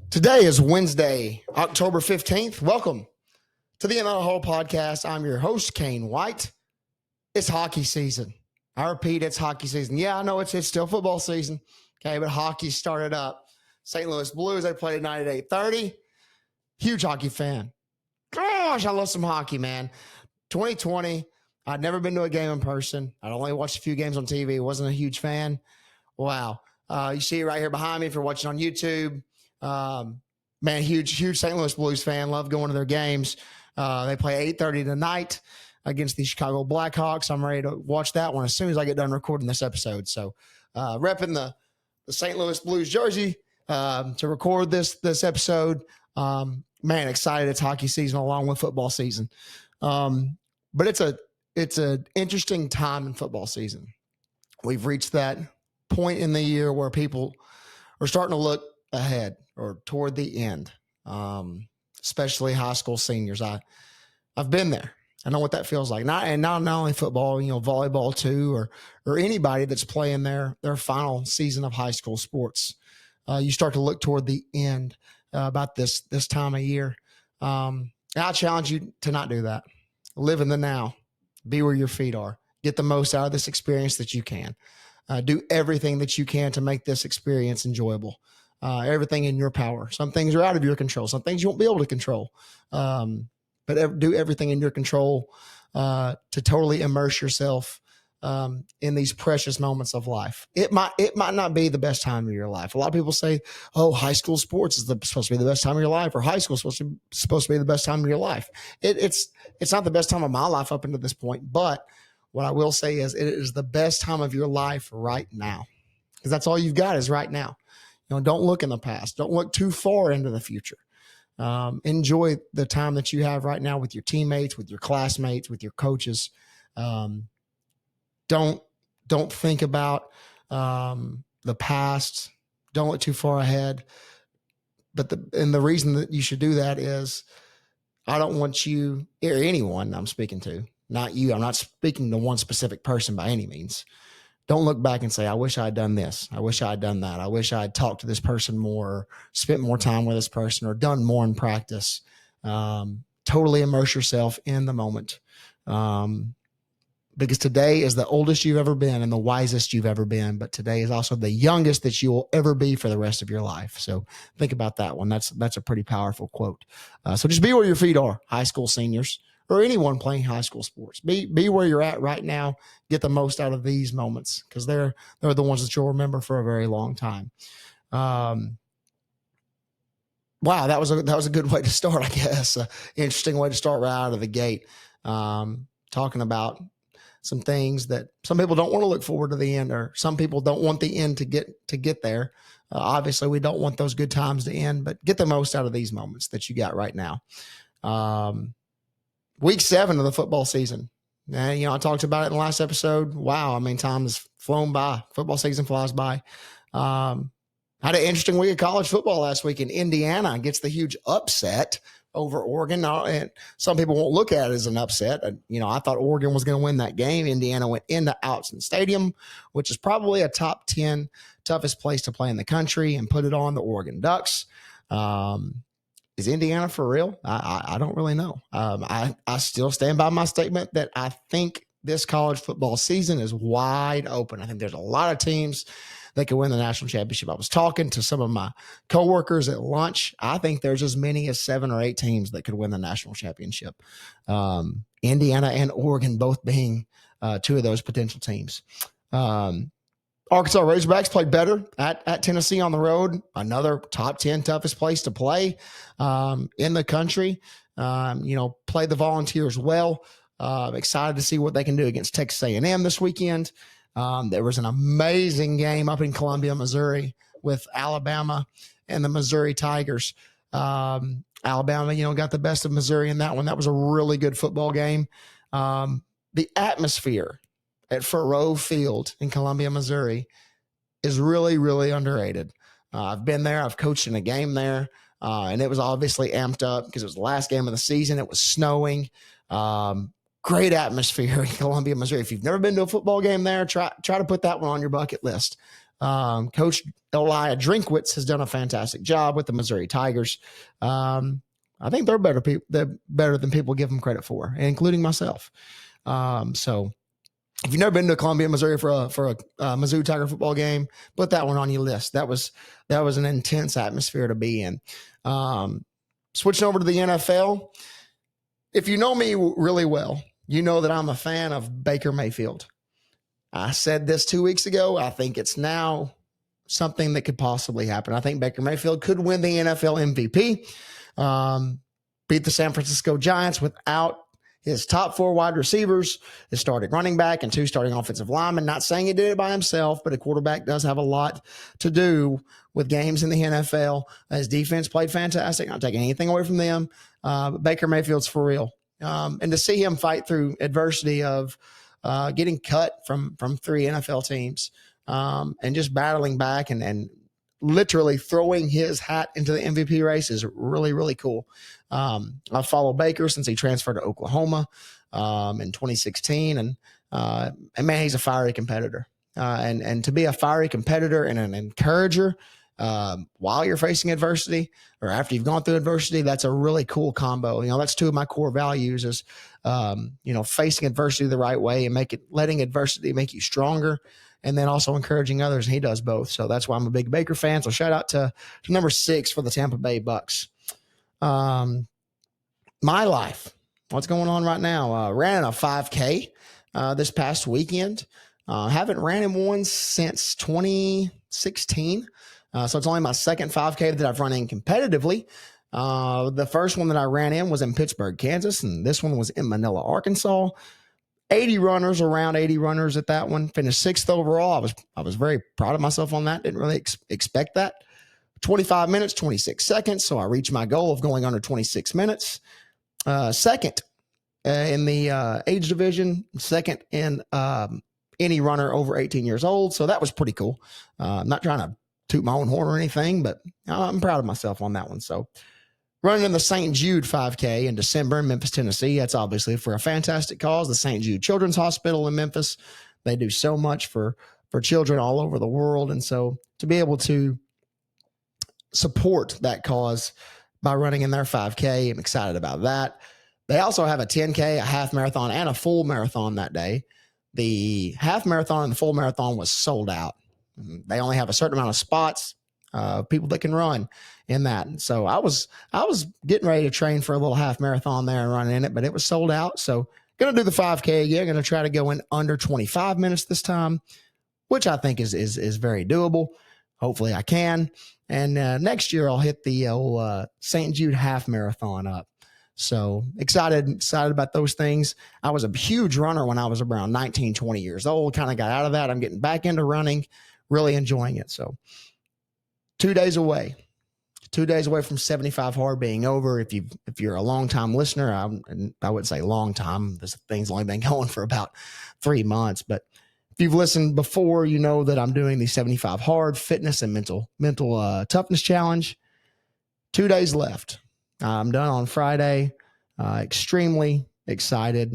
Today is Wednesday, October 15th. Welcome to the NEA SEMO podcast. I'm your host, Kane White. It's hockey season. I repeat, it's hockey season. Yeah, I know it's still football season. Okay, but hockey started up. St. Louis Blues, they played tonight at 8:30. Huge hockey fan. Gosh, I love some hockey, man. 2020, I'd never been to a game in person. I'd only watched a few games on TV. Wasn't a huge fan. Wow. You see it right here behind me if you're watching on YouTube. Man, huge St. Louis Blues fan. Love going to their games. They play 8:30 tonight against the Chicago Blackhawks. I'm ready to watch that one as soon as I get done recording this episode. So repping the St. Louis Blues jersey to record this episode. Man, excited. It's hockey season along with football season. But it's an interesting time in football season. We've reached that point in the year where people are starting to look ahead or toward the end, especially high school seniors. I've been there. I know what that feels like. Not only football, volleyball too, or anybody that's playing their final season of high school sports. You start to look toward the end about this time of year. I challenge you to not do that. Live in the now. Be where your feet are. Get the most out of this experience that you can. Do everything that you can to make this experience enjoyable. Everything in your power. Some things are out of your control. Some things you won't be able to control. But do everything in your control to totally immerse yourself in these precious moments of life. It might not be the best time of your life. A lot of people say, "Oh, high school sports is supposed to be the best time of your life," or "High school is supposed to be the best time of your life." It's not the best time of my life up until this point, but what I will say is it is the best time of your life right now, because that's all you've got is right now. Don't look in the past. Don't look too far into the future. Enjoy the time that you have right now with your teammates, with your classmates, with your coaches. Don't think about the past. Don't look too far ahead. But the reason that you should do that is I don't want you, or anyone I'm speaking to, not you. I'm not speaking to one specific person by any means. Don't look back and say, "I wish I had done this. I wish I had done that. I wish I had talked to this person more, or spent more time with this person, or done more in practice." Totally immerse yourself in the moment. Because today is the oldest you've ever been and the wisest you've ever been. But today is also the youngest that you will ever be for the rest of your life. So think about that one. That's a pretty powerful quote. So just be where your feet are, high school seniors, or anyone playing high school sports. Be where you're at right now. Get the most out of these moments, because they're the ones that you'll remember for a very long time. Wow, that was a good way to start, I guess. Interesting way to start right out of the gate. Talking about some things that some people don't want to look forward to the end, or some people don't want the end to get there. Obviously, we don't want those good times to end, but get the most out of these moments that you got right now. Week 7 of the football season. And, I talked about it in the last episode. Wow. Time has flown by. Football season flies by. Had an interesting week of college football last week, and Indiana gets the huge upset over Oregon. And some people won't look at it as an upset. I thought Oregon was going to win that game. Indiana went into Autzen Stadium, which is probably a top 10 toughest place to play in the country, and put it on the Oregon Ducks. Is Indiana for real? I don't really know. I still stand by my statement that I think this college football season is wide open. I think there's a lot of teams that could win the national championship. I was talking to some of my coworkers at lunch. I think there's as many as 7 or 8 teams that could win the national championship. Indiana and Oregon both being 2 of those potential teams. Arkansas Razorbacks played better at Tennessee on the road. Another top 10 toughest place to play in the country. Play the Volunteers well. Excited to see what they can do against Texas A&M this weekend. There was an amazing game up in Columbia, Missouri, with Alabama and the Missouri Tigers. Alabama, got the best of Missouri in that one. That was a really good football game. The atmosphere at Faurot Field in Columbia, Missouri is really, really underrated. I've been there. I've coached in a game there, and it was obviously amped up because it was the last game of the season. It was snowing. Great atmosphere in Columbia, Missouri. If you've never been to a football game there, try to put that one on your bucket list. Coach Elia Drinkwitz has done a fantastic job with the Missouri Tigers. I think they're better. They're better than people give them credit for, including myself. So if you've never been to Columbia, Missouri for a Mizzou Tiger football game, put that one on your list. That was an intense atmosphere to be in. Switching over to the NFL, if you know me really well, you know that I'm a fan of Baker Mayfield. I said this 2 weeks ago. I think it's now something that could possibly happen. I think Baker Mayfield could win the NFL MVP, beat the San Francisco Giants without his top 4 wide receivers, his starting running back, and 2 starting offensive linemen. Not saying he did it by himself, but a quarterback does have a lot to do with games in the NFL. His defense played fantastic. Not taking anything away from them. But Baker Mayfield's for real. And to see him fight through adversity of getting cut from 3 NFL teams and just battling back and literally throwing his hat into the MVP race is really, really cool. I've followed Baker since he transferred to Oklahoma in 2016. And man, he's a fiery competitor. And to be a fiery competitor and an encourager while you're facing adversity or after you've gone through adversity, that's a really cool combo. That's 2 of my core values is, facing adversity the right way and letting adversity make you stronger. And then also encouraging others. And he does both. So that's why I'm a big Baker fan. So shout out to number 6 for the Tampa Bay Bucks. My life, what's going on right now? Ran a 5K this past weekend. Haven't ran in one since 2016. So it's only my second 5K that I've run in competitively. The first one that I ran in was in Pittsburgh, Kansas. And this one was in Manila, Arkansas. Around 80 runners at that one. Finished 6th overall. I was very proud of myself on that. Didn't really expect that. 25 minutes, 26 seconds. So I reached my goal of going under 26 minutes. Second in the age division. Second in any runner over 18 years old. So that was pretty cool. I'm not trying to toot my own horn or anything, but I'm proud of myself on that one. So running in the St. Jude 5K in December in Memphis, Tennessee. That's obviously for a fantastic cause, the St. Jude Children's Hospital in Memphis. They do so much for children all over the world. And so to be able to support that cause by running in their 5K, I'm excited about that. They also have a 10K, a half marathon, and a full marathon that day. The half marathon and the full marathon was sold out. They only have a certain amount of spots, people that can run in that. And so I was getting ready to train for a little half marathon there and run in it, but it was sold out. So going to do the 5K again. Going to try to go in under 25 minutes this time, which I think is very doable. Hopefully I can. And next year I'll hit the old St. Jude half marathon up. So excited about those things. I was a huge runner when I was around 19, 20 years old. Kind of got out of that. I'm getting back into running, really enjoying it. So 2 days away from 75 hard being over. If you're a long time listener, I would say long time. This thing's only been going for about 3 months, but if you've listened before, you know that I'm doing the 75 hard fitness and mental toughness challenge. 2 days left. I'm done on Friday. Extremely excited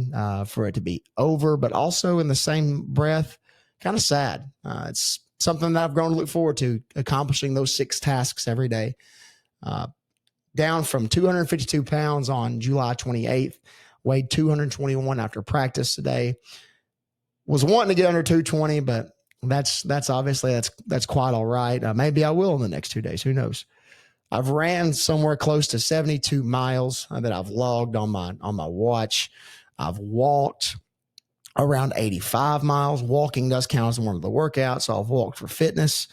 for it to be over, but also in the same breath, kind of sad. It's something that I've grown to look forward to, accomplishing those 6 tasks every day. Down from 252 pounds on July 28th, weighed 221 after practice today. Was wanting to get under 220, but that's obviously that's quite all right. Maybe I will in the next 2 days. Who knows? I've ran somewhere close to 72 miles that I've logged on my watch. I've walked around 85 miles. Walking does count as one of the workouts, so I've walked for fitness.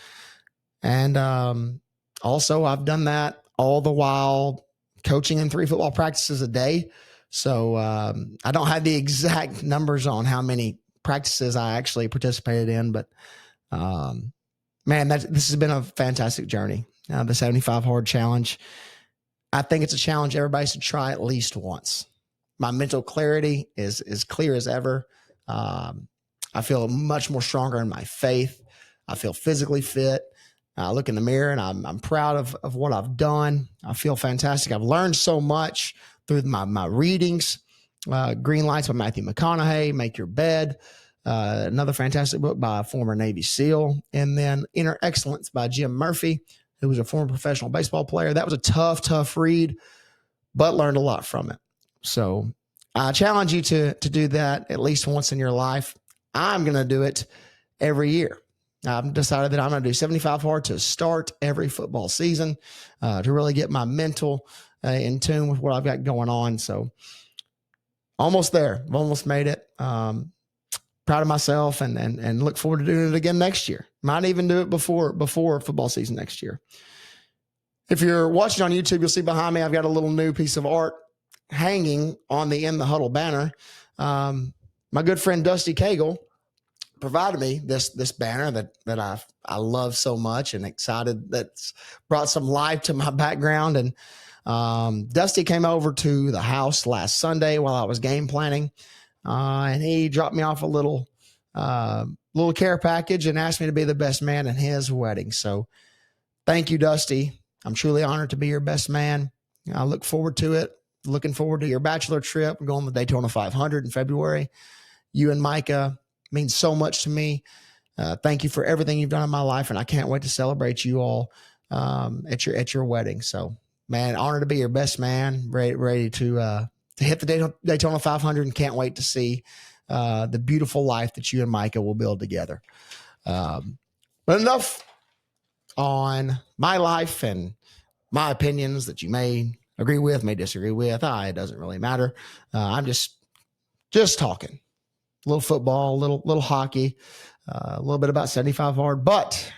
And also I've done that all the while coaching in 3 football practices a day. So I don't have the exact numbers on how many practices I actually participated in, but man, this has been a fantastic journey. The 75 hard challenge. I think it's a challenge everybody should try at least once. My mental clarity is as clear as ever. I feel much more stronger in my faith. I feel physically fit. I look in the mirror and I'm proud of what I've done. I feel fantastic. I've learned so much through my readings. Green Lights by Matthew McConaughey, Make Your Bed. Another fantastic book by a former Navy SEAL. And then Inner Excellence by Jim Murphy, who was a former professional baseball player. That was a tough read, but learned a lot from it. So I challenge you to do that at least once in your life. I'm going to do it every year. I've decided that I'm going to do 75 hard to start every football season to really get my mental in tune with what I've got going on. So almost there. I've almost made it. Proud of myself and look forward to doing it again next year. Might even do it before football season next year. If you're watching on YouTube, you'll see behind me, I've got a little new piece of art hanging on the In the Huddle banner. My good friend Dusty Cagle provided me this banner that I love so much and excited that's brought some life to my background. And Dusty came over to the house last Sunday while I was game planning, and he dropped me off a little care package and asked me to be the best man in his wedding. So thank you, Dusty. I'm truly honored to be your best man. I look forward to it. Looking forward to your bachelor trip. We're going to the Daytona 500 in February. You and Micah means so much to me. Thank you for everything you've done in my life, and I can't wait to celebrate you all at your wedding. So, man, honored to be your best man. Ready to hit the Daytona 500, and can't wait to see the beautiful life that you and Micah will build together. But enough on my life and my opinions that you may agree with, may disagree with. It doesn't really matter. I'm just talking. A little football, a little hockey, a little bit about 75 hard. But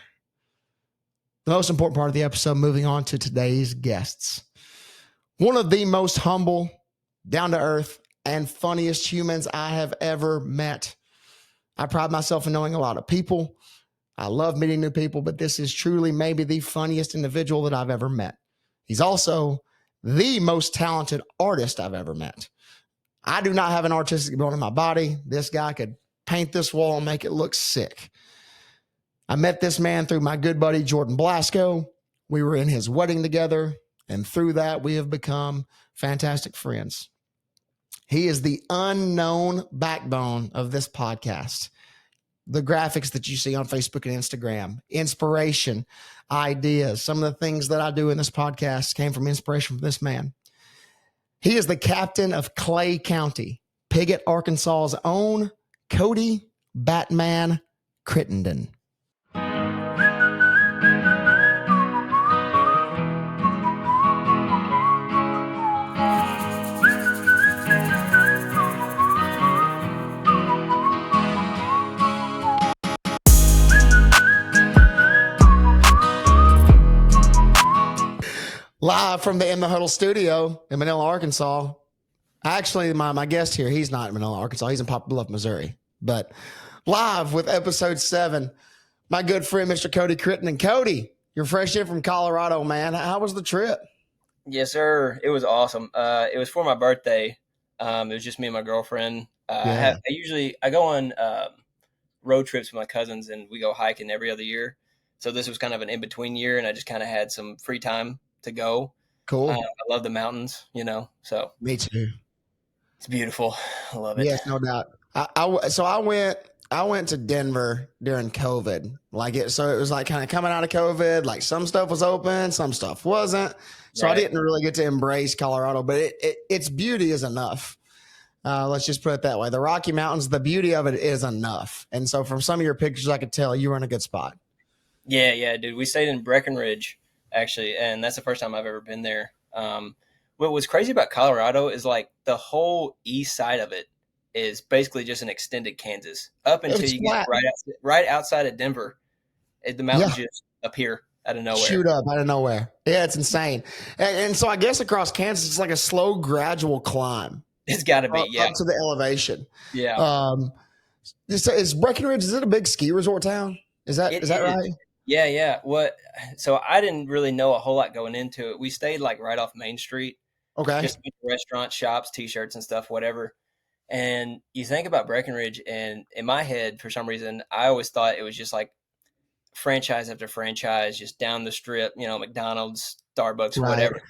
the most important part of the episode, moving on to today's guests. One of the most humble, down-to-earth, and funniest humans I have ever met. I pride myself in knowing a lot of people. I love meeting new people, but this is truly maybe the funniest individual that I've ever met. He's also the most talented artist I've ever met. I do not have an artistic bone in my body. This guy could paint this wall and make it look sick. I met this man through my good buddy, Jordan Blasco. We were in his wedding together, and through that, we have become fantastic friends. He is the unknown backbone of this podcast. The graphics that you see on Facebook and Instagram, inspiration, ideas, some of the things that I do in this podcast came from inspiration from this man. He is the captain of Clay County, Piggott, Arkansas's own Cody Batman Crittenden. Live from the In the Huddle studio in Manila, Arkansas. Actually, my guest here, he's not in Manila, Arkansas. He's in Poplar Bluff, Missouri. But live with episode 7, my good friend, Mr. Cody Crittenden. Cody, you're fresh in from Colorado, man. How was the trip? Yes, sir. It was awesome. It was for my birthday. It was just me and my girlfriend. I go on road trips with my cousins, and we go hiking every other year. So this was kind of an in-between year, and I just kind of had some free time to go. Cool. I love the mountains, so. Me too. It's beautiful. I love it. Yes, no doubt. I went to Denver during COVID. So it was like kind of coming out of COVID. Like some stuff was open, some stuff wasn't. So right. I didn't really get to embrace Colorado, but its beauty is enough. Let's just put it that way. The Rocky Mountains, the beauty of it is enough. And so from some of your pictures, I could tell you were in a good spot. Yeah, dude. We stayed in Breckenridge, actually, and that's the first time I've ever been there. What was crazy about Colorado is like the whole east side of it is basically just an extended Kansas up until you get right outside of Denver. The mountains just appear out of nowhere. Shoot up out of nowhere. Yeah, it's insane. And so I guess across Kansas, it's like a slow, gradual climb. It's got to be, up to the elevation. Yeah. Is Breckenridge, is it a big ski resort town? Is that right? Yeah. So I didn't really know a whole lot going into it. We stayed like right off Main Street. Okay. Just restaurants, shops, T-shirts and stuff, whatever. And you think about Breckenridge, and in my head, for some reason, I always thought it was just like franchise after franchise, just down the strip, McDonald's, Starbucks, right. Whatever.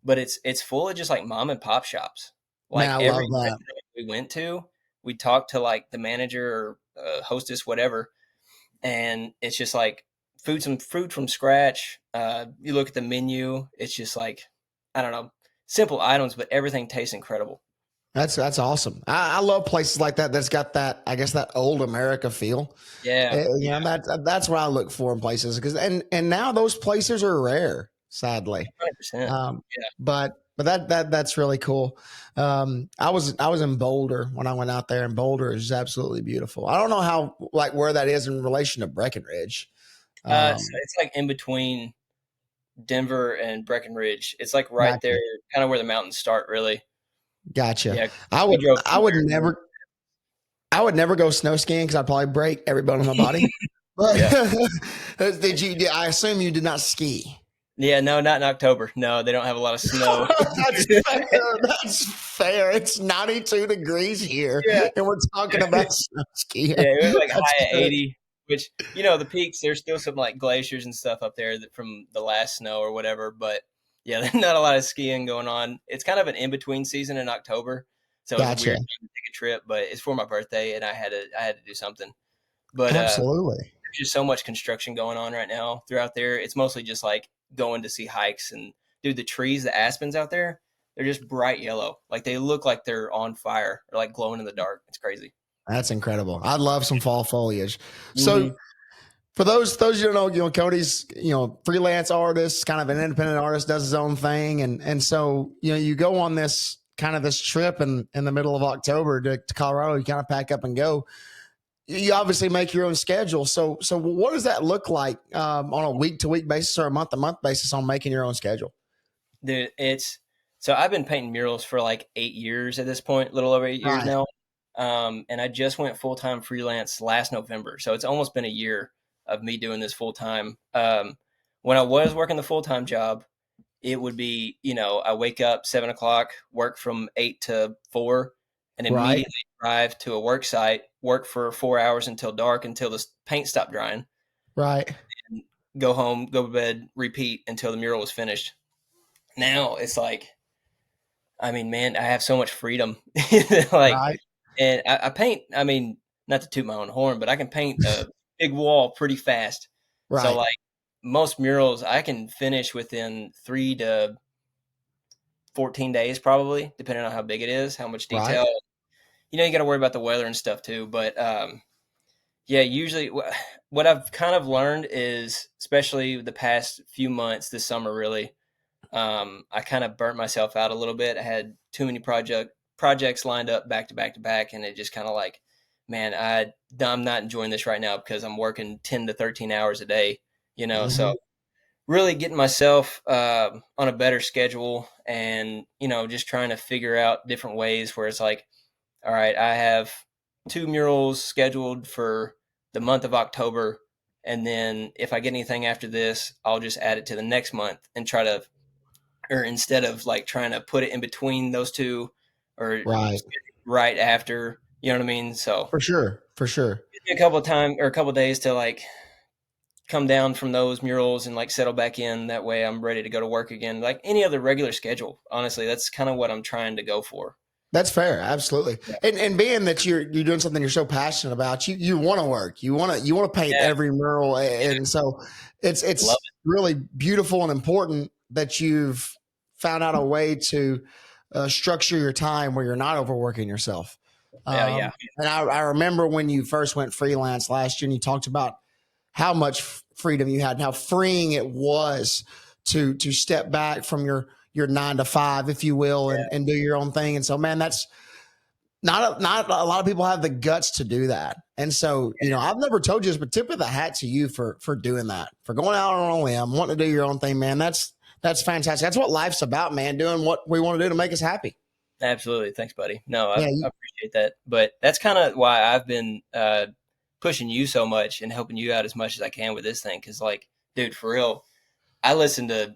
But it's full of just like mom and pop shops. Like Man, I every love that. we went to, we talk to like the manager or hostess, whatever, and it's just like some food from scratch. You look at the menu, it's just like, I don't know, simple items, but everything tastes incredible. That's awesome. I love places like that. That's got that, I guess, that old America feel. Yeah, You know, that's what I look for in places, because and now those places are rare, sadly. 100%. Um, Yeah. but that's really cool. I was in Boulder when I went out there, and Boulder is absolutely beautiful. I don't know how, like, where that is in relation to Breckenridge. So Um, it's like in between Denver and Breckenridge. It's like right there, gotcha, kind of where the mountains start, really. gotcha. Yeah, I we would drove I through would there. never I would never go snow skiing because I'd probably break every bone in my body. But Yeah. I assume you did not ski. Yeah, no, not in October. No, they don't have a lot of snow. That's fair. That's fair. It's 92 degrees here, Yeah. and we're talking about snow skiing. Yeah, it was like That's high at good. 80, which, the peaks, there's still some like glaciers and stuff up there from the last snow or whatever. But yeah, there's not a lot of skiing going on. It's kind of an in between season in October. So it was a Gotcha. weird time to take a trip, but it's for my birthday and I had to do something. But Absolutely. there's just so much construction going on right now throughout there. It's mostly just like going to see hikes, and dude, the trees, the aspens out there, they're just bright yellow. Like they look like they're on fire or like glowing in the dark. It's crazy. That's incredible. I love some fall foliage. So Hmm. for those you don't know, Cody's freelance artist, kind of an independent artist, does his own thing, and so you go on this trip in the middle of October to Colorado. You kind of pack up and go. You obviously make your own schedule. So what does that look like on a week to week basis or a month to month basis on making your own schedule? Dude, so I've been painting murals for like 8 years at this point, a little over 8 years Right, now. And I just went full time freelance last November, so it's almost been a year of me doing this full time. When I was working the full time job, it would be, I wake up 7 o'clock, work from 8 to 4, and right, immediately drive to a work site, work for 4 hours until dark until the paint stopped drying, right, and go home, go to bed, repeat until the mural was finished. Now it's like, I mean, man, I have so much freedom. Like, right, and I paint, I mean, not to toot my own horn, but I can paint a big wall pretty fast. So, right, like, most murals I can finish within 3 to 14 days, probably, depending on how big it is, how much right. detail. You got to worry about the weather and stuff too. But yeah, usually what I've kind of learned is, especially the past few months, this summer really, I kind of burnt myself out a little bit. I had too many projects lined up back to back to back, and it just kind of like, man, I'm not enjoying this right now because I'm working 10 to 13 hours a day. Hmm. So really getting myself on a better schedule, and just trying to figure out different ways where it's like, all right, I have 2 murals scheduled for the month of October. And then if I get anything after this, I'll just add it to the next month and try to, or instead of like trying to put it in between those two or Right. right after, you know what I mean? So For sure. For sure. give me a couple of time or a couple of days to like come down from those murals and like settle back in. That way I'm ready to go to work again, like any other regular schedule. Honestly, that's kind of what I'm trying to go for. That's fair, absolutely. Yeah. And being that you're doing something you're so passionate about, you want to work, you want to paint Yeah. every mural, and so Love it's really beautiful and important that you've found out a way to structure your time where you're not overworking yourself. it. Yeah. Yeah. And I remember when you first went freelance last year, and you talked about how much freedom you had and how freeing it was to step back from your 9 to 5, if you will, and do your own thing. And so, man, that's not a lot of people have the guts to do that. And so, I've never told you this, but tip of the hat to you for doing that, for going out on a limb, wanting to do your own thing, man. That's fantastic. That's what life's about, man. Doing what we want to do to make us happy. Absolutely. Thanks, buddy. No, I Yeah, appreciate that. But that's kind of why I've been pushing you so much and helping you out as much as I can with this thing. Cause like, dude, for real, I listen to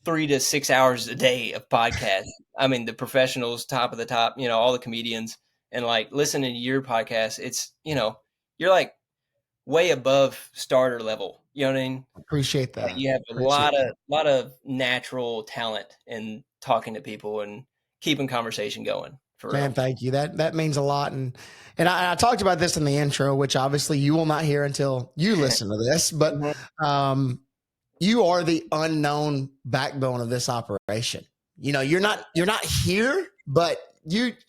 3 to 6 hours a day of podcasts. I mean, the professionals, top of the top, all the comedians, and like listening to your podcast, it's, you're like way above starter level. You know what I mean? appreciate Like that. you have a Appreciate that. lot of natural talent in talking to people and keeping conversation going. for Man, real. thank you. That means a lot. And I talked about this in the intro, which obviously you will not hear until you listen to this, but Mhm. um, you are the unknown backbone of this operation. You're not here, but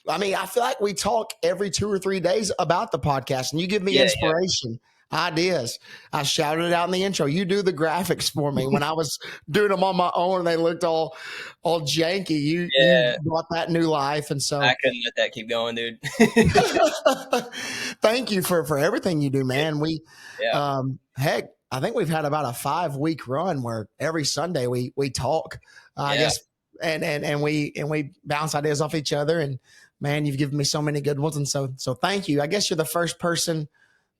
I feel like we talk every 2 or 3 days about the podcast and you give me Yeah, inspiration, ideas. I shouted it out in the intro. You do the graphics for me when I was doing them on my own and they looked all janky. You yeah. brought that new life. And I so couldn't let that keep going, dude. thank you for everything you do, man. Yeah, Heck, I think we've had about a 5 week run where every Sunday we talk. I yeah, guess, and we bounce ideas off each other. And man, you've given me so many good ones, and so thank you. I guess you're the first person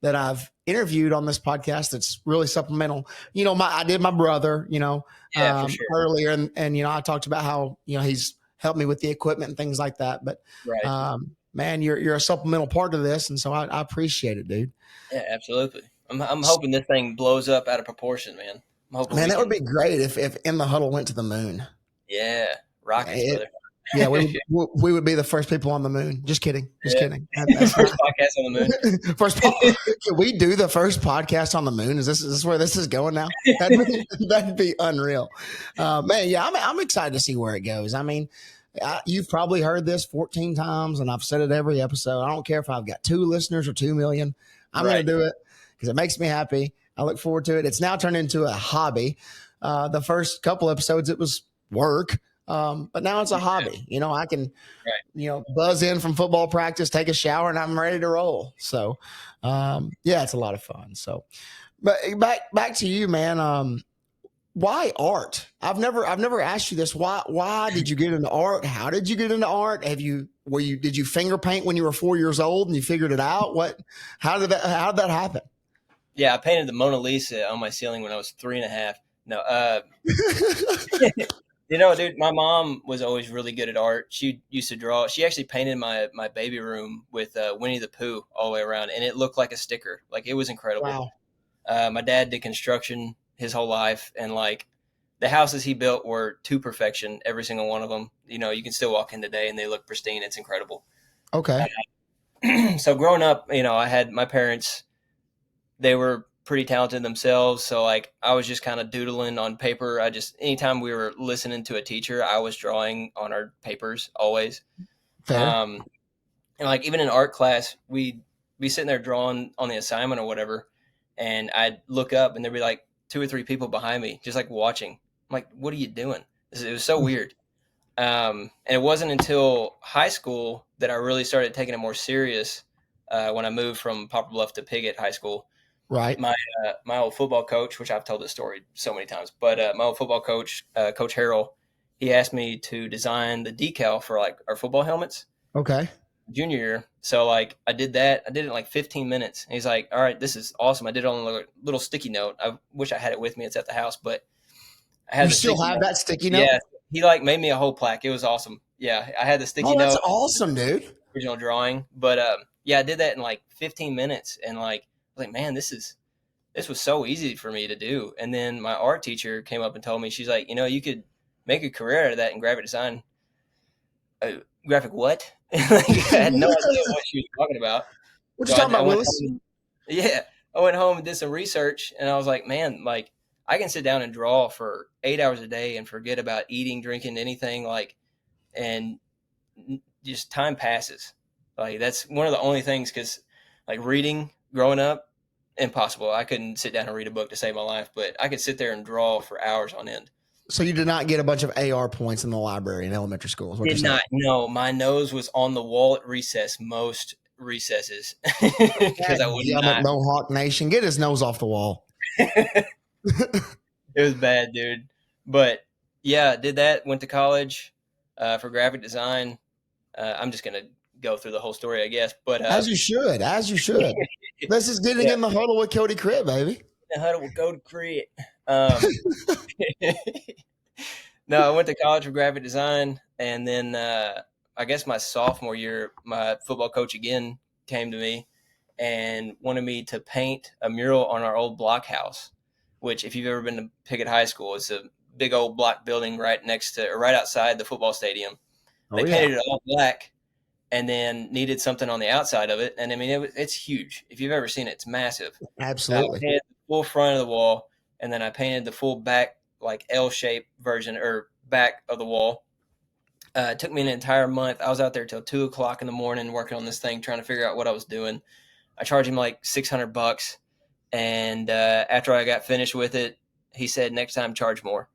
that I've interviewed on this podcast that's really supplemental. I did my brother, yeah, for sure. earlier, and I talked about how he's helped me with the equipment and things like that. But Right. man, you're a supplemental part of this, and so I appreciate it, dude. Yeah, absolutely. I'm hoping this thing blows up out of proportion, man. I'm hoping Man, we that would can. be great if In the Huddle went to the moon. Yeah, rockets, It, brother. yeah, we would be the first people on the moon. Just kidding, just Yeah, kidding. That's first not podcast on the Can we do the first podcast on the moon? Is this where this is going now? moon. That'd be unreal, man. Yeah, I'm excited to see where it goes. I mean, you've probably heard this 14 times, and I've said it every episode. I don't care if I've got 2 listeners or 2 million. I'm going Right. to do it because it makes me happy. I look forward to it. It's now turned into a hobby. The first couple episodes, it was work. But now it's a hobby. I can, Right. buzz in from football practice, take a shower, and I'm ready to roll. So, yeah, it's a lot of fun. So, but back to you, man. Why art? I've never asked you this. Why did you get into art? How did you get into art? Did you finger paint when you were 4 years old and you figured it out? How did that happen? Yeah, I painted the Mona Lisa on my ceiling when I was 3.5. No, dude, my mom was always really good at art. She used to draw. She actually painted my baby room with Winnie the Pooh all the way around, and it looked like a sticker. Like, it was incredible. Wow. My dad did construction his whole life, and like the houses he built were to perfection, every single one of them. You can still walk in today and they look pristine. It's incredible. Okay. So growing up, I had my parents. They were pretty talented themselves, so like I was just kind of doodling on paper. Anytime we were listening to a teacher, I was drawing on our papers always. Fair. And like even in art class, we'd be sitting there drawing on the assignment or whatever, and I'd look up and there'd be like 2 or 3 people behind me just like watching. I'm like, what are you doing? It was so weird. And it wasn't until high school that I really started taking it more serious, when I moved from Poplar Bluff to Piggott High School. Right. My old football coach, which I've told this story so many times, but my old football coach, Coach Harrell, he asked me to design the decal for like our football helmets Okay. junior year. So like I did that. I did it in like 15 minutes. And he's like, all right, this is awesome. I did it on a little sticky note. I wish I had it with me. It's at the house, but I had You the still sticky have note. that sticky note? Yeah. He like made me a whole plaque. It was awesome. Yeah. I had the sticky Oh, that's note, awesome, dude. original drawing. But yeah, I did that in like 15 minutes. And like, I was like, man, this was so easy for me to do. And then my art teacher came up and told me, she's like, you could make a career out of that in graphic design. Graphic what? Like, I had no idea what she was talking about. What you So talking I about, went Willis? home. Yeah, I went home and did some research, and I was like, man, like I can sit down and draw for 8 hours a day and forget about eating, drinking, anything, like, and just time passes. Like that's one of the only things, because like reading growing up, impossible. I couldn't sit down and read a book to save my life, but I could sit there and draw for hours on end. So you did not get a bunch of AR points in the library in elementary school, is what you're Did saying? not. No, my nose was on the wall at recess, most recesses, because I would not. Mohawk Nation. Get his nose off the wall. It was bad, dude. But yeah, did that. Went to college for graphic design. I'm just gonna go through the whole story, I guess. But As you should. As you should. This is getting yeah, in the huddle with Cody Critt, baby. the Huddle will go to Crit. No, I went to college for graphic design, and then I guess my sophomore year, my football coach again came to me and wanted me to paint a mural on our old block house. Which, if you've ever been to Piggott High School, it's a big old block building right next to, or right outside the football stadium. Oh, They yeah. painted it all black, and then needed something on the outside of it. And I mean, it's huge. If you've ever seen it, it's massive. I Absolutely. painted the full front of the wall, and then I painted the full back, like L-shaped version or back of the wall. It took me an entire month. I was out there till 2 o'clock in the morning working on this thing, trying to figure out what I was doing. I charged him like $600, and after I got finished with it, he said, "Next time, charge more."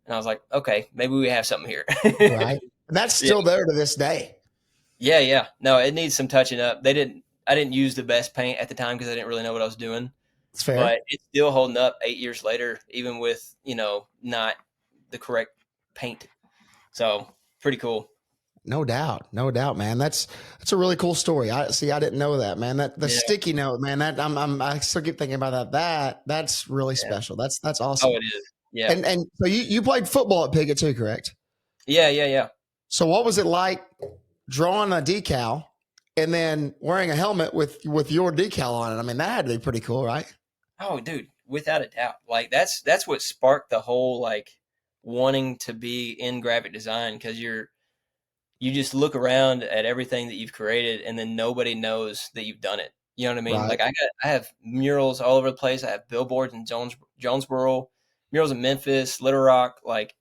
And I was like, "Okay, maybe we have something here." Right. And that's Yeah, still there to this day. yeah, yeah. No, it needs some touching up. They didn't. I didn't use the best paint at the time because I didn't really know what I was doing. It's fair. But it's still holding up 8 years later, even with not the correct paint. So pretty cool. No doubt. No doubt, man. That's a really cool story. I didn't know that, man. That the Yeah, sticky note, man, that I still keep thinking about that's really yeah. special. That's Oh, awesome. it is. Yeah, And so you played football at Piggott too, correct? yeah, yeah, yeah. So what was it like drawing a decal and then wearing a helmet with your decal on it? I mean, that had to be pretty cool, right? Oh, dude, without a doubt. Like that's what sparked the whole like wanting to be in graphic design because you just look around at everything that you've created and then nobody knows that you've done it. You know what I mean? Right. Like I have murals all over the place. I have billboards in Jonesboro, murals in Memphis, Little Rock, like,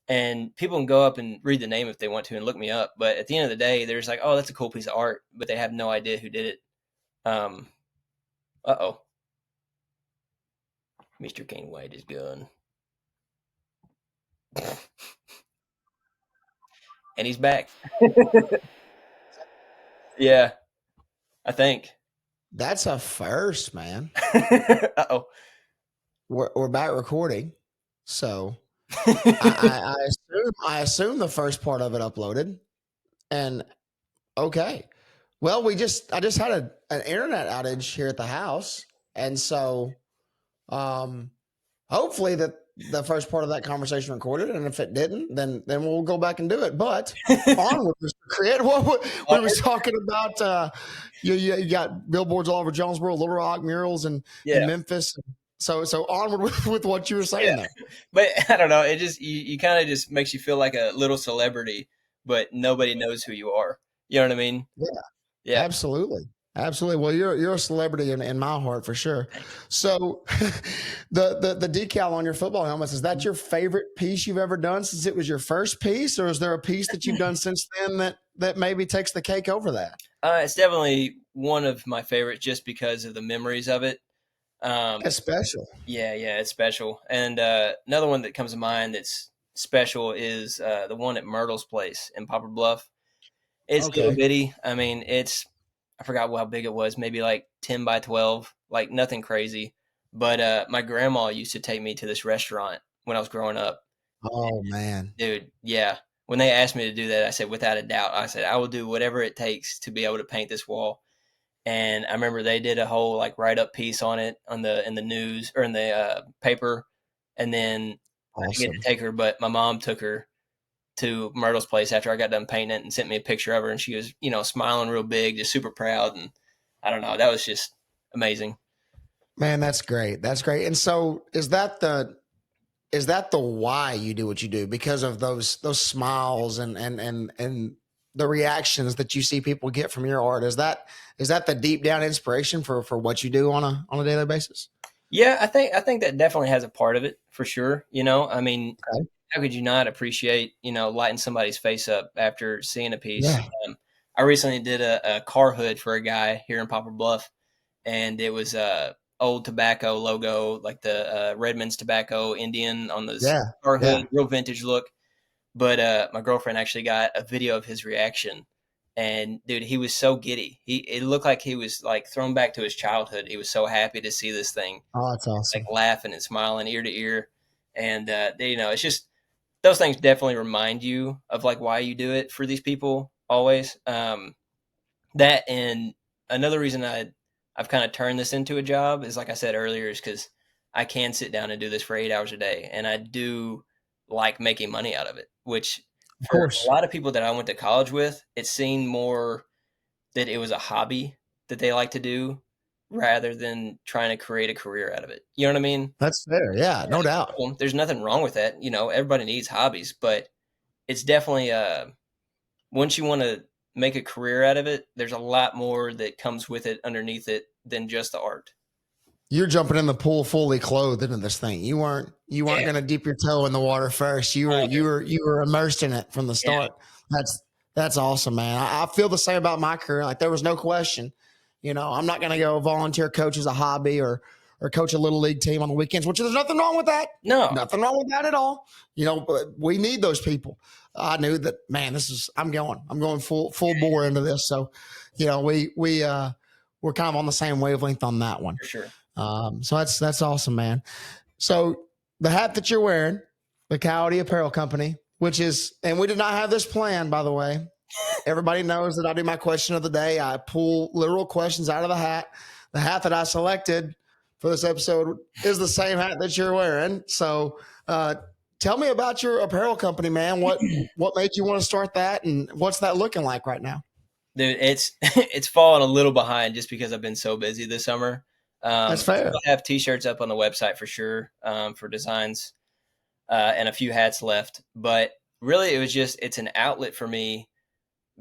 and people can go up and read the name if they want to and look me up. But at the end of the day, they're just like, oh, that's a cool piece of art, but they have no idea who did it. Um, oh, Mr. Kane White is gone, and he's back. Yeah, I think. That's a first, man. Uh We're back recording. So oh. I assume the first part of it uploaded. And okay. Well, I just had an internet outage here at the house. And so hopefully that the first part of that conversation recorded, and if it didn't, then we'll go back and do it. But onward, Mr. Crit. What we was talking about you got billboards all over Jonesboro, Little Rock, murals in Yeah. Memphis. So onward with what you were saying Yeah. there. But I don't know. It just you kind of just makes you feel like a little celebrity, but nobody knows who you are. You know what I mean? Yeah, Yeah. absolutely. Absolutely. Well, you're a celebrity in my heart for sure. Thanks. So the decal on your football helmets, is that your favorite piece you've ever done since it was your first piece, or is there a piece that you've done since then that maybe takes the cake over that? It's definitely one of my favorites just because of the memories of it. Um, That's special. yeah, yeah, it's special. And another one that comes to mind that's special is the one at Myrtle's place in Poplar Bluff. It's little Okay. bitty. I mean, I forgot how big it was, maybe like 10 by 12, like nothing crazy. But my grandma used to take me to this restaurant when I was growing up. Oh man. Dude, yeah. When they asked me to do that, I said, without a doubt, I said, I will do whatever it takes to be able to paint this wall. And I remember they did a whole like write up piece on it in the news or in the paper. And then I didn't get to Awesome. take her, but my mom took her to Myrtle's place after I got done painting it and sent me a picture of her, and she was, smiling real big, just super proud, and I don't know, that was just amazing. Man, that's great. That's great. And so is that the why you do what you do, because of those smiles and the reactions that you see people get from your art? Is that the deep down inspiration for what you do on a daily basis? Yeah, I think that definitely has a part of it for sure. I mean, Okay. how could you not appreciate lighting somebody's face up after seeing a piece? Yeah. I recently did a car hood for a guy here in Poplar Bluff, and it was a old tobacco logo, like the Redmond's tobacco Indian on this Yeah. car Yeah. hood, real vintage look. But my girlfriend actually got a video of his reaction, and dude, he was so giddy. It looked like he was like thrown back to his childhood. He was so happy to see this thing, Oh, that's like awesome. laughing and smiling ear to ear. And it's just those things definitely remind you of like why you do it for these people always. That and another reason I've kind of turned this into a job is, like I said earlier, is because I can sit down and do this for 8 hours a day, and I do like making money out of it. Which Of for a course. lot of people that I went to college with, it seemed more that it was a hobby that they like to do rather than trying to create a career out of it. You know what I mean? That's fair. Yeah, no doubt. Well, there's nothing wrong with that. Everybody needs hobbies, but it's definitely once you want to make a career out of it, there's a lot more that comes with it underneath it than just the art. You're jumping in the pool fully clothed into this thing. You weren't Yeah. going to dip your toe in the water first. You were immersed in it from the start. Yeah. That's awesome, man. I feel the same about my career. Like there was no question. I'm not going to go volunteer coach as a hobby or coach a little league team on the weekends, which there's nothing wrong with that. No, Nothing wrong with that at all. But we need those people. I knew that, man, I'm going full bore into this. So, we're kind of on the same wavelength on that one. for sure. So that's awesome, man. So the hat that you're wearing, the Coyote Apparel Company, which is, and we did not have this plan, by the way. Everybody knows that I do my question of the day. I pull literal questions out of the hat. The hat that I selected for this episode is the same hat that you're wearing. So tell me about your apparel company, man. What made you want to start that, and what's that looking like right now? Dude, it's fallen a little behind just because I've been so busy this summer. That's fair. I have t-shirts up on the website for sure, for designs, and a few hats left. But really, it's an outlet for me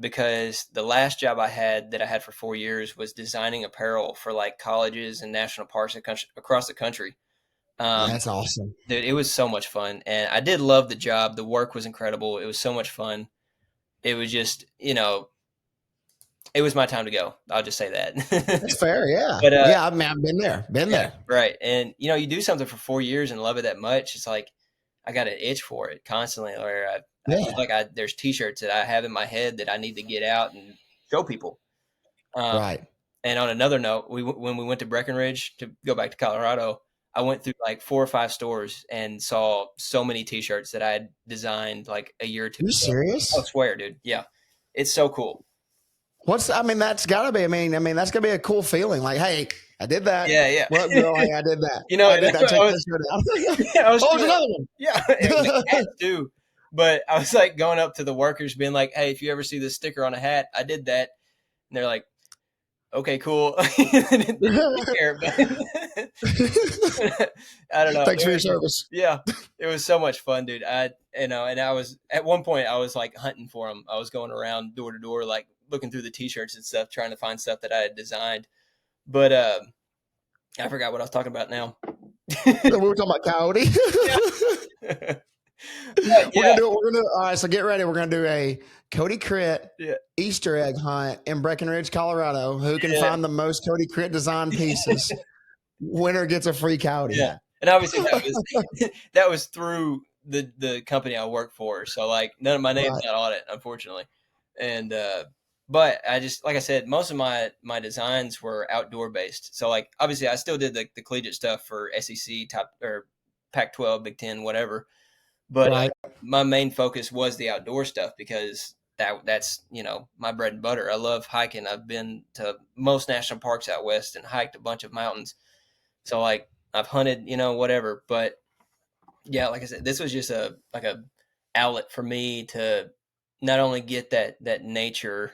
because the last job I had for 4 years was designing apparel for like colleges and national parks across the country. That's awesome. Dude, it was so much fun. And I did love the job. The work was incredible. It was so much fun. It was just, it was my time to go. I'll just say that. That's fair. Yeah. But, I mean, I've been there. Right. And, you do something for 4 years and love it that much. It's like, I got an itch for it constantly. Where I feel like there's t-shirts that I have in my head that I need to get out and show people. Right. And on another note, when we went to Breckenridge to go back to Colorado, I went through like 4 or 5 stores and saw so many t-shirts that I had designed like a year or two ago. You serious? I swear, dude. Yeah. It's so cool. That's gotta be, that's gonna be a cool feeling. Like, hey, I did that. Yeah. Well, hey, I did that. I did that. Check this shirt out. I was another one. Yeah. It was a hat too. But I was like going up to the workers being like, hey, if you ever see this sticker on a hat, I did that. And they're like, okay, cool. I don't know. Thanks for your service. Yeah, it was so much fun, dude. And I was at one point I was like hunting for them. I was going around door to door, like looking through the t-shirts and stuff, trying to find stuff that I had designed. But I forgot what I was talking about now. We were talking about Coyote. We're gonna all right, so get ready. We're gonna do a Cody Crit Easter egg hunt in Breckenridge, Colorado. Who can find the most Cody Crit design pieces? Winner gets a free Coyote. Yeah. And obviously that was through the company I work for. So like none of my name's not on it, unfortunately. And but I just, like I said, most of my designs were outdoor based. So like obviously I still did the collegiate stuff for SEC top or Pac-12, Big Ten, whatever. But my main focus was the outdoor stuff because that's my bread and butter. I love hiking. I've been to most national parks out west and hiked a bunch of mountains. So like I've hunted, whatever. But yeah, like I said, this was just a outlet for me to not only get that nature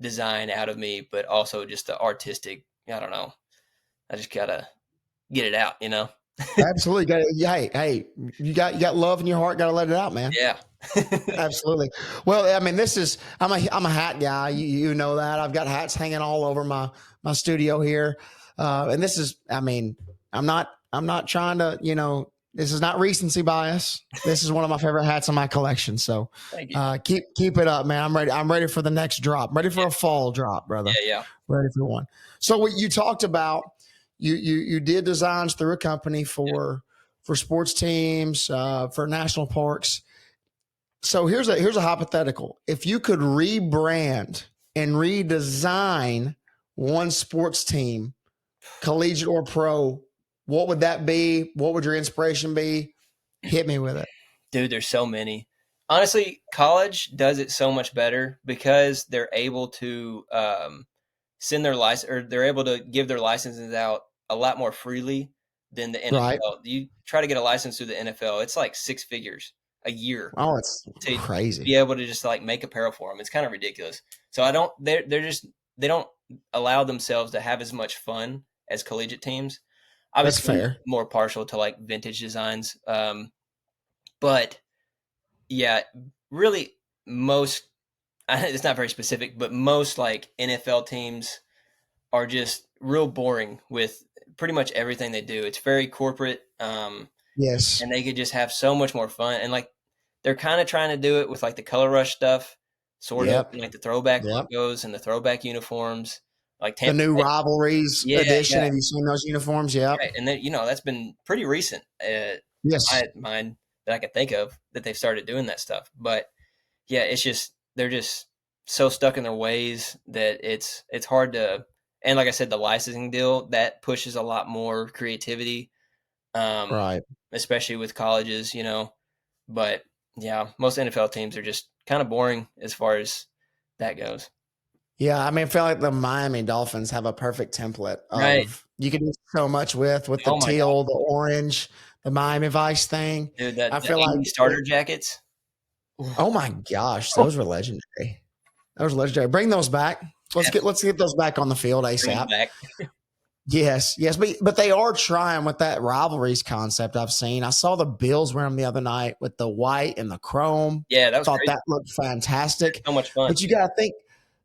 design out of me, but also just the artistic. I don't know. I just gotta get it out, Absolutely. Hey, you got love in your heart. Got to let it out, man. Yeah. Absolutely. Well, I'm a hat guy. You know that. I've got hats hanging all over my studio here. And this is, I'm not trying to, this is not recency bias. This is one of my favorite hats in my collection. So Thank you. Keep it up, man. I'm ready for the next drop. I'm ready for a fall drop, brother. Yeah. Ready for one. So what you talked about, you did designs through a company for sports teams, for national parks. So here's a hypothetical. If you could rebrand and redesign one sports team, collegiate or pro, what would that be? What would your inspiration be? Hit me with it. Dude, there's so many. Honestly, college does it so much better because they're able to send their license, or they're able to give their licenses out a lot more freely than the NFL. Right. You try to get a license through the NFL, it's like 6 figures a year. Oh, it's crazy. Be able to just like make apparel for them. It's kind of ridiculous. So they don't allow themselves to have as much fun as collegiate teams. Obviously, that's fair. More partial to like vintage designs. But yeah, really most it's not very specific, but most like NFL teams are just real boring with pretty much everything they do. It's very corporate, Yes. and they could just have so much more fun. And like they're kind of trying to do it with like the color rush stuff, sort of, Yep. and like the throwback Yep. logos and the throwback uniforms, like The Tampa new Bay. rivalries Yeah, edition. yeah, Have you seen those uniforms? Yep. right. And then that's been pretty recent. Yes. My mind that I can think of that they've started doing that stuff. But yeah, it's just they're just so stuck in their ways that it's hard to. And like I said, the licensing deal that pushes a lot more creativity, um, Right. especially with colleges, But yeah, most NFL teams are just kind of boring as far as that goes. Yeah, I mean, I feel like the Miami Dolphins have a perfect template Right. of you can do so much with the Oh my god, teal, the orange, the Miami Vice thing. dude, I the feel like, 80 starter jackets. oh my gosh, those were legendary. Those were legendary. Bring those back. Let's get those back on the field Bring them ASAP. back. Yes, yes, but they are trying with that rivalries concept. I've seen. I saw the Bills wear them the other night with the white and the chrome. Yeah, that was Thought crazy. that looked fantastic. So much fun. But you got to think,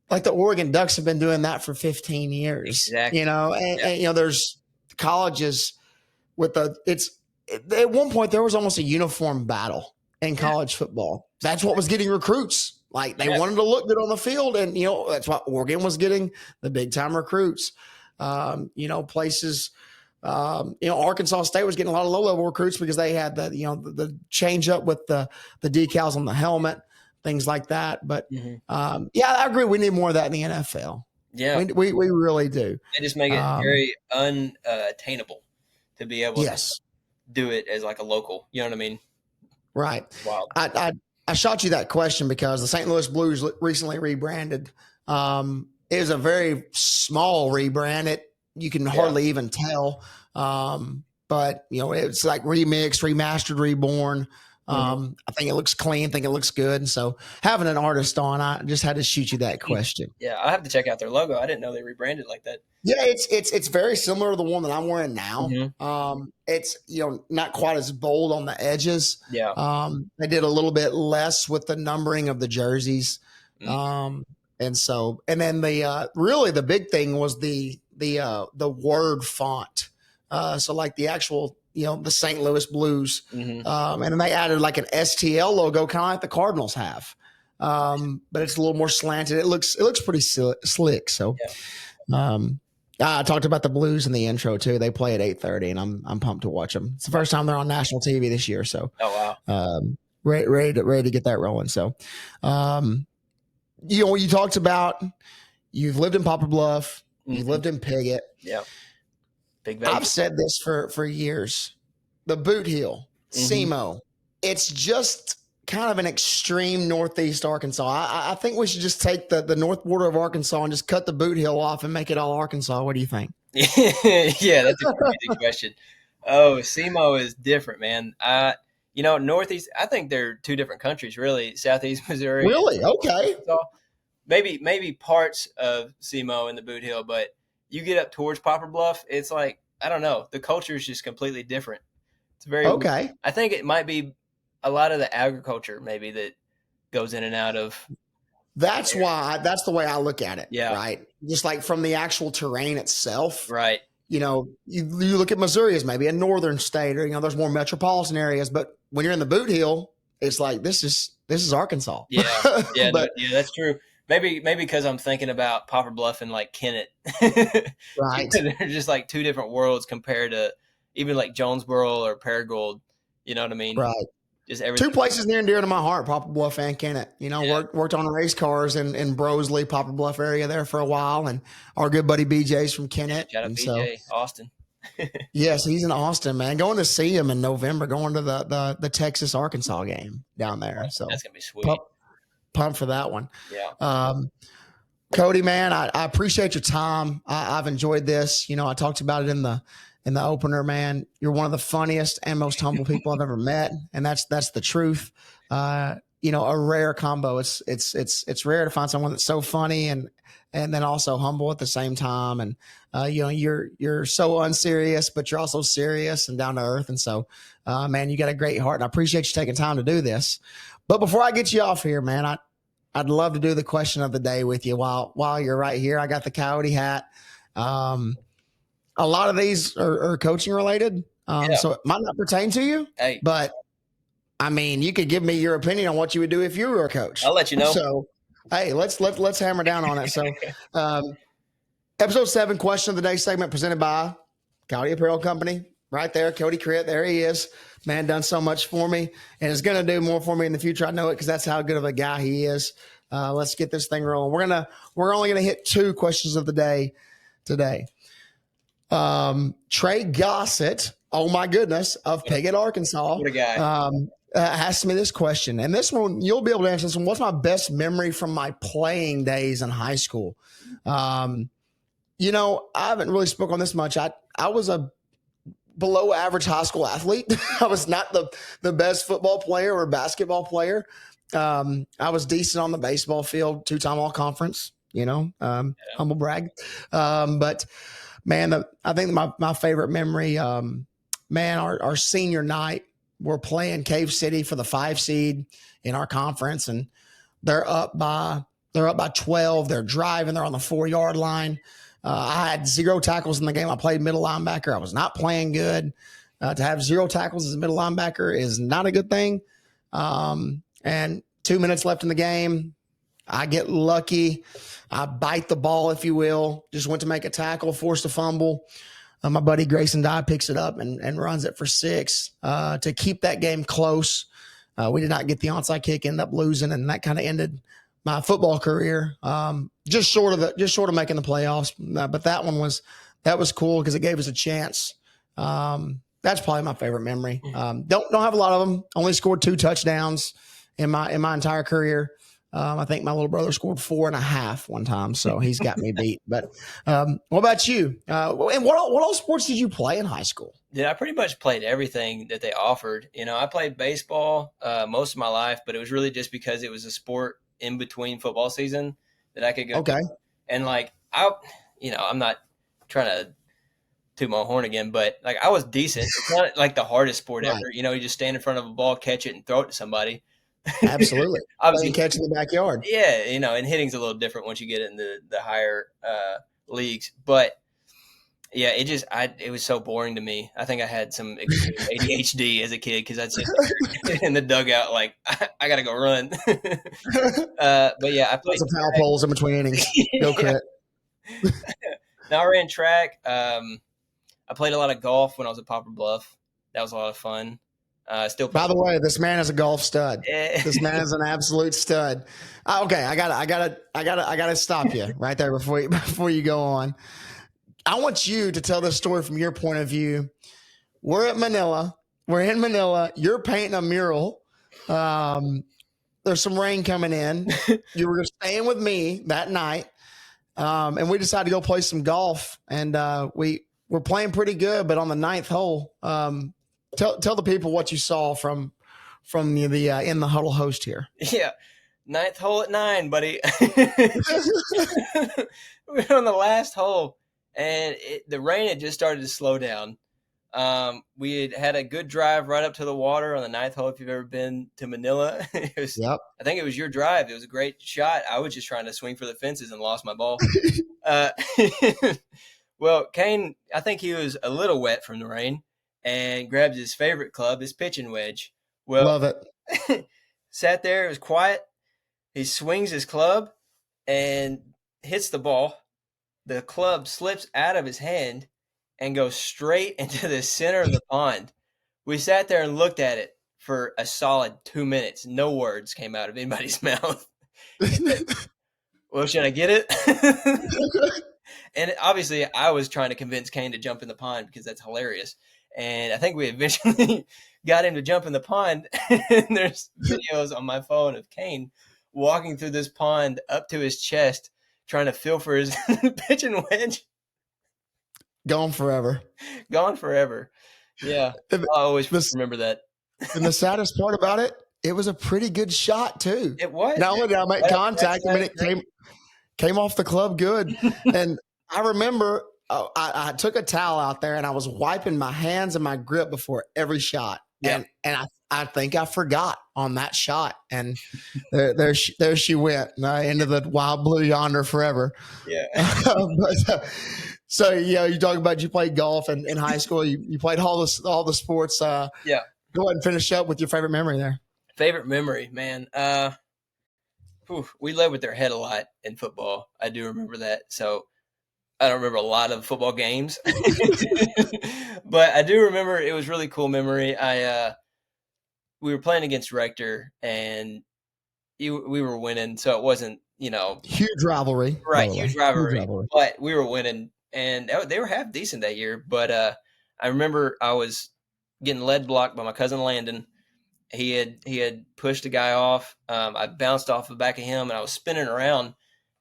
like the Oregon Ducks have been doing that for 15 years. Exactly. Yeah. And there's colleges with at one point there was almost a uniform battle in Yeah. college football. That's what was getting recruits. Like they Yeah. wanted to look good on the field, and that's why Oregon was getting the big time recruits. Places. Arkansas State was getting a lot of low level recruits because they had the change up with the decals on the helmet, things like that. But Mhm. yeah, I agree. We need more of that in the NFL. Yeah. We really do. They just make it very unattainable to be able to Yes, do it as like a local. You know what I mean? right. It's wild. I shot you that question because the St. Louis Blues recently rebranded. It was a very small rebrand. You can hardly even tell. But it's like remixed, remastered, reborn. I think it looks clean. I think it looks good. And so having an artist on, I just had to shoot you that question. Yeah, I have to check out their logo. I didn't know they rebranded like that. Yeah, it's very similar to the one that I'm wearing now. Mhm. It's not quite as bold on the edges. Yeah. They did a little bit less with the numbering of the jerseys. Mm. And then the really the big thing was the word font. So like the actual the St. Louis Blues, Mhm. and then they added like an STL logo, kind of like the Cardinals have, but it's a little more slanted. It looks pretty slick. So, I talked about the Blues in the intro too. They play at 8:30, and I'm pumped to watch them. It's the first time they're on national TV this year. So, Oh wow. Ready to get that rolling. So, you talked about you've lived in Poplar Bluff, you've Mhm. lived in Piggott. Yeah. Big I've Vegas. said this for years. The Boot Heel, Mhm. SEMO, it's just kind of an extreme northeast Arkansas. I think we should just take the north border of Arkansas and just cut the Boot Heel off and make it all Arkansas. What do you think? Yeah, that's a crazy question. Oh, SEMO is different, man. Northeast. I think they're two different countries, really. Southeast Missouri, Really? Okay. Arkansas. Maybe parts of SEMO in the Boot Hill, but you get up towards Poplar Bluff, it's like I don't know. The culture is just completely different. It's very. Okay. I think it might be a lot of the agriculture maybe that goes in and out of. That's the way I look at it. Yeah. Right. Just like from the actual terrain itself. Right. You look at Missouri as maybe a northern state, or there's more metropolitan areas, but when you're in the Boot Heel, it's like this is Arkansas. Yeah. Yeah. But yeah, that's true. Maybe because I'm thinking about Poplar Bluff and like Kennett. right. They're just like two different worlds compared to even like Jonesboro or Paragould. You know what I mean? Right. Just everything. Two places near and dear to my heart, Poplar Bluff and Kennett. Yeah. Worked on race cars in Brosley, Poplar Bluff area there for a while, and our good buddy BJ's from Kennett. Shout out And BJ Austin. yes, he's in Austin, man. Going to see him in November, going to the Texas Arkansas game down there. So That's gonna be sweet. Pumped for that one. Yeah. Cody, man, I appreciate your time. I've enjoyed this. I talked about it in the opener, man. You're one of the funniest and most humble people I've ever met, and that's the truth. A rare combo. It's rare to find someone that's so funny and then also humble at the same time. And you're so unserious, but you're also serious and down to earth. And so, man, you got a great heart, and I appreciate you taking time to do this. But before I get you off here, man, I'd love to do the question of the day with you while you're right here. I got the Coyote hat. Um, a lot of these are coaching related, Yeah. so it might not pertain to you, Hey, but I mean, you could give me your opinion on what you would do if you were a coach. I'll let you know. So, hey, let's hammer down on it. So, episode 7, question of the day segment presented by Coyote Apparel Company. Right there, Cody Crittenden. There he is. Man, done so much for me, and is going to do more for me in the future. I know it because that's how good of a guy he is. Let's get this thing rolling. We're only gonna hit 2 questions of the day today. Trey Gossett, oh my goodness, of Piggott, Arkansas, What a guy. asked me this question, and this one you'll be able to answer this one. What's my best memory from my playing days in high school? I haven't really spoke on this much. I was a below average high school athlete. I was not the best football player or basketball player. I was decent on the baseball field, 2-time all conference, humble brag. But man, I think my favorite memory, our senior night, we're playing Cave City for the 5 seed in our conference, and they're up by 12. They're driving. They're on the 4-yard line. I had 0 tackles in the game. I played middle linebacker. I was not playing good. To have 0 tackles as a middle linebacker is not a good thing. And 2 minutes left in the game. I get lucky. I bite the ball, if you will. Just went to make a tackle, forced a fumble. My buddy Grayson Dye picks it up and runs it for 6 to keep that game close. We did not get the onside kick, ended up losing, and that kind of ended my football career. Just short of making the playoffs. But that was cool because it gave us a chance. That's probably my favorite memory. Don't have a lot of them. Only scored 2 touchdowns in my entire career. I think my little brother scored 4.5 one time, so he's got me beat. But what about you? And what all sports did you play in high school? Yeah, I pretty much played everything that they offered. I played baseball most of my life, but it was really just because it was a sport in between football season that I could go. Okay. And I'm not trying to toot my horn again, but I was decent. It's not like the hardest sport Right. ever. You just stand in front of a ball, catch it, and throw it to somebody. Absolutely. Obviously, catch in the backyard. Yeah, and hitting's a little different once you get into the higher leagues. But yeah, it was so boring to me. I think I had some ADHD as a kid because I'd sit there in the dugout like I gotta go run. But yeah, I played some foul poles in between innings. Go Crit. Now I ran track. I played a lot of golf when I was at Poplar Bluff. That was a lot of fun. Still. By the way, this man is a golf stud. This man is an absolute stud. Okay, I gotta stop you right there before you go on. I want you to tell this story from your point of view. We're in Manila. You're painting a mural. There's some rain coming in. You were staying with me that night, and we decided to go play some golf. And we were playing pretty good, but on the 9th hole, tell the people what you saw from the in the huddle host here. Yeah, 9th hole at 9, buddy. We're on the last hole. And the rain had just started to slow down. We had a good drive right up to the water on the 9th hole. If you've ever been to Manila, Yep. I think it was your drive. It was a great shot. I was just trying to swing for the fences and lost my ball. Well, Kane, I think he was a little wet from the rain and grabbed his favorite club, his pitching wedge. Well, Love it. Sat there. It was quiet. He swings his club and hits the ball. The club slips out of his hand and goes straight into the center of the pond. We sat there and looked at it for a solid 2 minutes. No words came out of anybody's mouth. Well, should I get it? And obviously, I was trying to convince Kane to jump in the pond because that's hilarious. And I think we eventually got him to jump in the pond. And there's videos on my phone of Kane walking through this pond up to his chest, trying to feel for his pitching wedge. Gone forever. Yeah. I always remember that. And the saddest part about it, it was a pretty good shot too. It was. Not only did I make contact, I mean, it came off the club good. And I remember I took a towel out there and I was wiping my hands and my grip before every shot. Yeah. And I think I forgot on that shot, and there she went into the wild blue yonder forever. Yeah. So you talk about you played golf in high school. You played all the sports. Yeah. Go ahead and finish up with your favorite memory there. Favorite memory, man. We led with their head a lot in football. I do remember that. So I don't remember a lot of football games, but I do remember it was really cool memory. We were playing against Rector, and we were winning, so it wasn't huge rivalry, right? Huge rivalry, but we were winning, and they were half decent that year. But I remember I was getting lead blocked by my cousin Landon. He had pushed a guy off. I bounced off the back of him, and I was spinning around.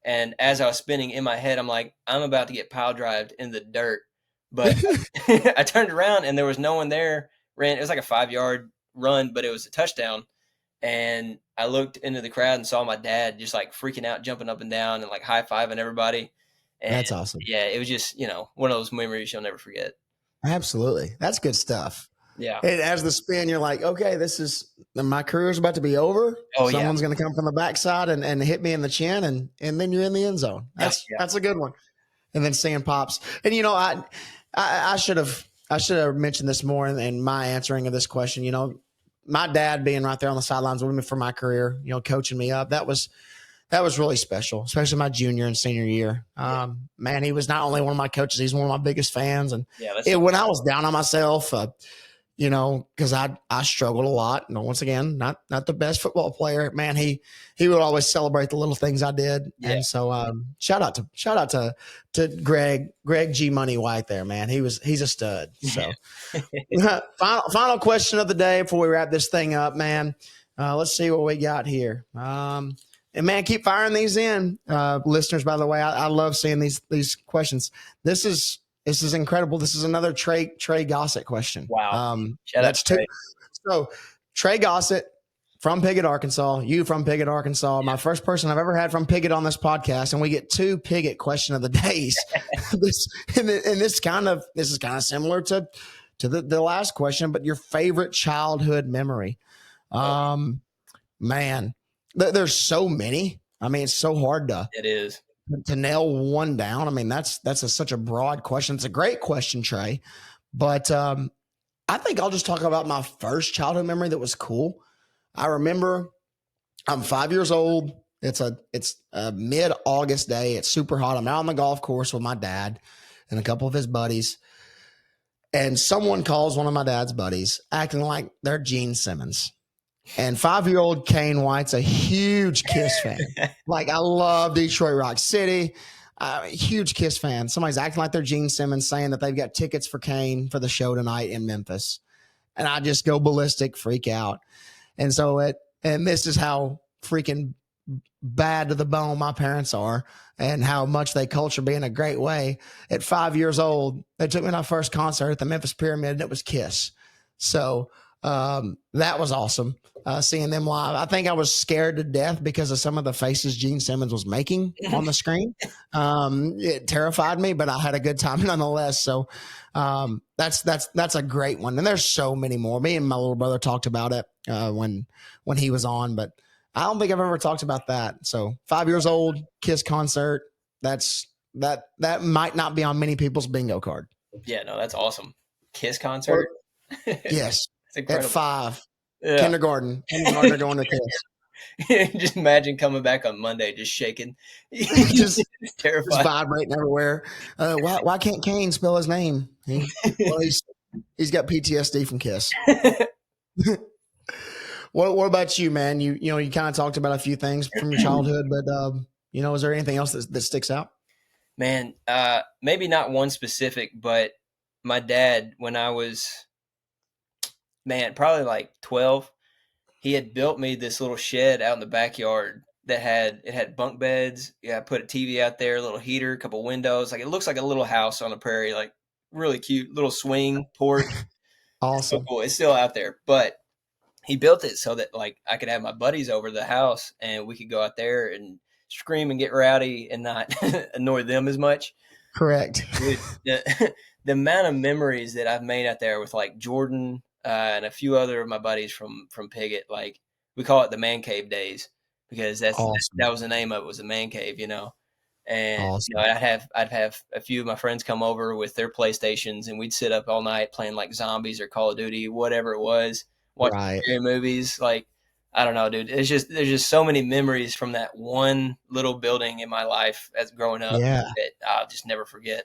And as I was spinning in my head, I'm like, I'm about to get pile drived in the dirt. But I turned around, and there was no one there. It was like a 5-yard run, but it was a touchdown. And I looked into the crowd and saw my dad just like freaking out, jumping up and down, and like high-fiving everybody. And that's awesome. Yeah, it was just one of those memories you'll never forget. Absolutely, that's good stuff. Yeah. And as the spin, you're like, okay, my career is about to be over. Someone's going to come from the backside and hit me in the chin, and then you're in the end zone. That's a good one. And then seeing pops, and I should have mentioned this more in my answering of this question. My dad being right there on the sidelines with me for my career, coaching me up. That was really special, especially my junior and senior year. Man, he was not only one of my coaches, he's one of my biggest fans. And when I was down on myself, because I struggled a lot. And once again, not the best football player. Man, he would always celebrate the little things I did. Yeah. And so shout out to Greg G Money White there, man. He's a stud. So final question of the day before we wrap this thing up, man. Let's see what we got here. And man, keep firing these in, listeners. By the way, I love seeing these questions. This is incredible. This is another Trey Gossett question. Wow. That's two. So Trey Gossett from Piggott, Arkansas. You from Piggott, Arkansas. Yeah. My first person I've ever had from Piggott on this podcast, and we get 2 Piggott question of the days. This is kind of similar to the last question, but your favorite childhood memory. Man, there's so many. I mean, it's so hard to nail one down. I mean, that's such a broad question. It's a great question, Trey. But I think I'll just talk about my first childhood memory that was cool. I remember I'm 5 years old. It's a mid-August day. It's super hot. I'm out on the golf course with my dad and a couple of his buddies. And someone calls one of my dad's buddies acting like they're Gene Simmons. And 5-year-old Kane White's a huge Kiss fan. Like, I love Detroit Rock City. Huge Kiss fan. Somebody's acting like they're Gene Simmons, saying that they've got tickets for Kane for the show tonight in Memphis. And I just go ballistic, freak out. And so this is how freaking bad to the bone my parents are, and how much they culture me in a great way. At 5 years old, they took me to my first concert at the Memphis Pyramid, and it was Kiss. So that was awesome. Seeing them live. I think I was scared to death because of some of the faces Gene Simmons was making on the screen. It terrified me, but I had a good time nonetheless. So that's a great one. And there's so many more. Me and my little brother talked about it when he was on, but I don't think I've ever talked about that. So 5 years old, Kiss concert. That might not be on many people's bingo card. Yeah, no, that's awesome. Kiss concert. Yes. At 5. Yeah. Kindergarten are going to Kiss. Just imagine coming back on Monday, just shaking, just terrified, just vibrating everywhere. Why can't Kane spell his name? He's got PTSD from Kiss. What about you, man? You kind of talked about a few things from your childhood, but is there anything else that sticks out? Man, maybe not one specific, but my dad, when I was probably like 12, he had built me this little shed out in the backyard that had bunk beds. Yeah, I put a TV out there, a little heater, a couple windows. Like, it looks like a little house on the prairie, like really cute little swing porch. Awesome. So cool. It's still out there, but he built it so that like I could have my buddies over to the house and we could go out there and scream and get rowdy and not annoy them as much. Correct. Dude, the amount of memories that I've made out there with like Jordan, and a few other of my buddies from Piggott. Like, we call it the man cave days because Awesome. that was the name of it, was the man cave, And Awesome. I'd have a few of my friends come over with their PlayStations, and we'd sit up all night playing like zombies or Call of Duty, whatever it was, watching Right. scary movies. Like, I don't know, dude. There's just so many memories from that one little building in my life as growing up Yeah. that I'll just never forget.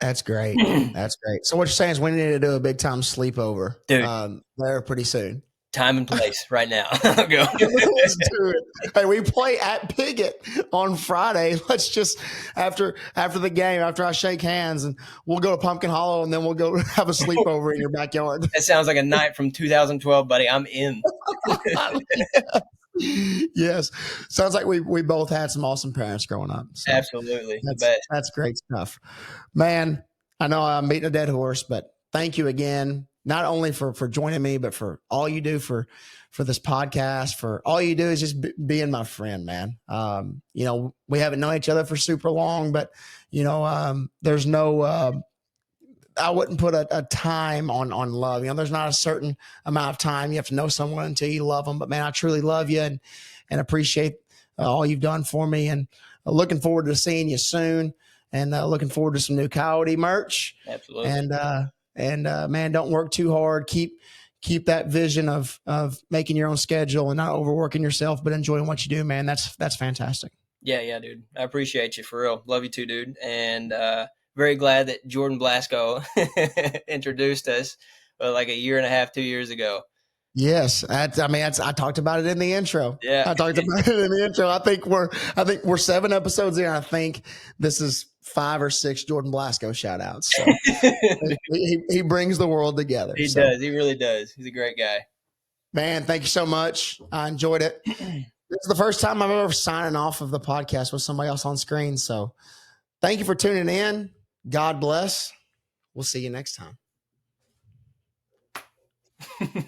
That's great. That's great. So what you're saying is we need to do a big time sleepover Dude, there pretty soon. time and place right now. I'll go. Let's do it. Hey, we play at Piggott on Friday. Let's just after the game, after I shake hands, and we'll go to Pumpkin Hollow, and then we'll go have a sleepover in your backyard. That sounds like a night from 2012, buddy. I'm in. Yes, sounds like we both had some awesome parents growing up. So Absolutely. The best. that's great stuff, man. I know I'm beating a dead horse, but thank you again, not only for joining me, but for all you do for this podcast. For all you do is just being my friend, man. We haven't known each other for super long, but there's no. I wouldn't put a time on love. There's not a certain amount of time you have to know someone until you love them. But man, I truly love you and appreciate all you've done for me. And looking forward to seeing you soon. And looking forward to some new Coyote merch. Absolutely. And man, don't work too hard. Keep that vision of making your own schedule and not overworking yourself, but enjoying what you do, man. That's fantastic. Yeah, dude. I appreciate you for real. Love you too, dude. And very glad that Jordan Blasco introduced us like a year and a half, 2 years ago. Yes, I talked about it in the intro. Yeah, I talked about it in the intro. I think we're 7 episodes in. I think this is 5 or 6 Jordan Blasco shout outs. So he brings the world together. He does. He really does. He's a great guy. Man, thank you so much. I enjoyed it. This is the first time I'm ever signing off of the podcast with somebody else on screen. So thank you for tuning in. God bless. We'll see you next time.